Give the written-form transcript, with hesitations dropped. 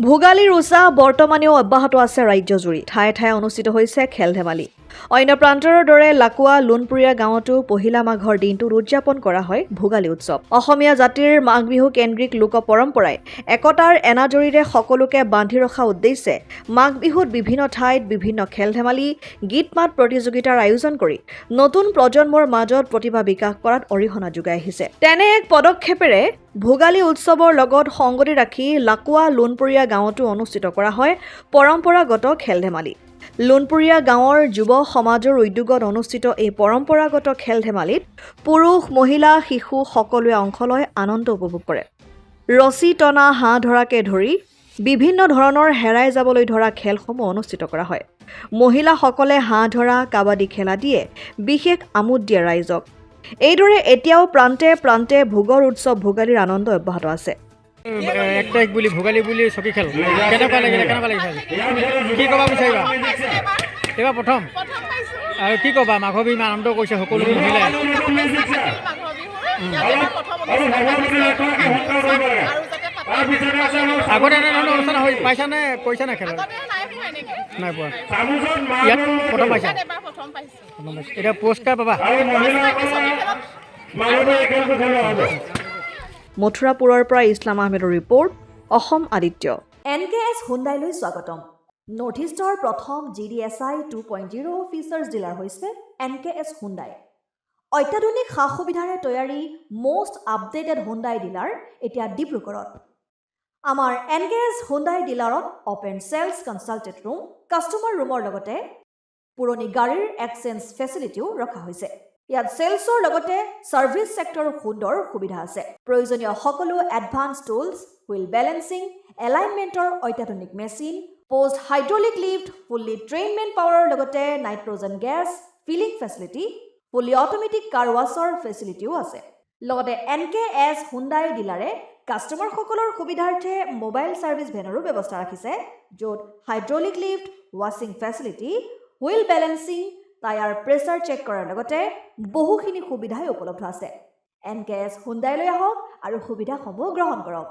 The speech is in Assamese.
ভোগালীৰ উৎসাহ বৰ্তমানেও অব্যাহত আছে ৰাজ্যজুৰি ঠায়ে ঠায়ে অনুষ্ঠিত হৈছে খেল ধেমালি অন্য প্ৰান্তৰ দৰে লাকুৱা লুণপুৰীয়া গাঁৱতো পহিলা মাঘৰ দিনটোত উদযাপন কৰা হয় ভোগালী উৎসৱ অসমীয়া জাতিৰ মাঘ বিহু কেন্দ্ৰিক লোক পৰম্পৰাই একতাৰ এনাজৰীৰে সকলোকে বান্ধি ৰখা উদ্দেশ্যে মাঘ বিহুত বিভিন্ন ঠাইত বিভিন্ন খেল ধেমালি গীত মাত প্ৰতিযোগিতাৰ আয়োজন কৰি নতুন প্ৰজন্মৰ মাজত প্ৰতিভা বিকাশ কৰাত অৰিহণা যোগাই আহিছে তেনে এক পদক্ষেপেৰে ভোগালী উৎসৱৰ লগত সংগতি ৰাখি লাকুৱা লুণপুৰীয়া গাঁৱতো অনুষ্ঠিত কৰা হয় পৰম্পৰাগত খেল ধেমালি লুণপুৰীয়া গাঁৱৰ যুৱ সমাজৰ উদ্যোগত অনুষ্ঠিত এই পৰম্পৰাগত খেল ধেমালিত পুৰুষ মহিলা শিশু সকলোৱে অংশ লৈ আনন্দ উপভোগ কৰে ৰছী টনা হাঁহ ধৰাকে ধৰি বিভিন্ন ধৰণৰ হেৰাই যাবলৈ ধৰা খেলসমূহ অনুষ্ঠিত কৰা হয় মহিলাসকলে হাঁহ ধৰা কাবাডী খেলা দিয়ে বিশেষ আমোদ দিয়ে ৰাইজক এইদৰে এতিয়াও প্ৰান্তে প্ৰান্তে ভোগৰ উৎসৱ ভোগালীৰ আনন্দ অব্যাহত আছে এক তাৰিখ বুলি ভোগালী বুলি চকী খেল কেনেকুৱা লাগিলে কি ক'বা বিচাৰিবা এইবাৰ প্ৰথম আৰু কি ক'বা মাঘৰ বিহু আনন্দ কৰিছে সকলো মহিলাই আগতে এনেধৰণৰ অনুষ্ঠান হৈ পাইছানে কৰিছানে খেল নাই পোৱা ইয়াত প্ৰথম পাইছা এতিয়া পুৰস্কাৰ পাবা মথুৰাপুৰৰ পৰা ইছলাম আহমেদৰ ৰিপৰ্ট অসম আদিত্য NKS হুণ্ডাইলৈ স্বাগতম নৰ্থ ইষ্টৰ প্ৰথম GDSI 2.0 ফিচাৰ্ছ ডিলাৰ হৈছে NKS হুণ্ডাই অত্যাধুনিক সা সুবিধাৰে তৈয়াৰী most আপডেটেড হুণ্ডাই ডিলাৰ এতিয়া ডিব্ৰুগড়ত আমাৰ NKS হুণ্ডাই ডিলাৰত open sales consulted room customer ৰুমৰ লগতে পুৰণি গাড়ীৰ এক্সচেঞ্জ ফেচিলিটিও ৰখা হৈছে ইয়াত সেলছৰ লগতে সাৰ্ভিস সেক্টৰৰ সুন্দৰ সুবিধা আছে প্ৰয়োজনীয় সকলো এডভান্স টুলছ হুইল বেলেন্সিং এলাইনমেন্টৰ অত্যাধুনিক machine post hydraulic lift fully ট্ৰেইনমেন্ট পাৱাৰৰ লগতে nitrogen gas filling facility fully automatic car ৱাছৰ ফেচিলিটিও আছে লগতে NKS হুণ্ডাই ডিলাৰে কাষ্টমাৰসকলৰ সুবিধাৰ্থে মোবাইল সাৰ্ভিস ভেনৰো ব্যৱস্থা ৰাখিছে য'ত হাইড্ৰলিক লিফ্ট ৱাছিং facility wheel balancing tyre pressure check কৰাৰ লগতে বহুখিনি সুবিধাই উপলব্ধ আছে NKS হুণ্ডাইলৈ আহক আৰু সুবিধাসমূহ গ্ৰহণ কৰক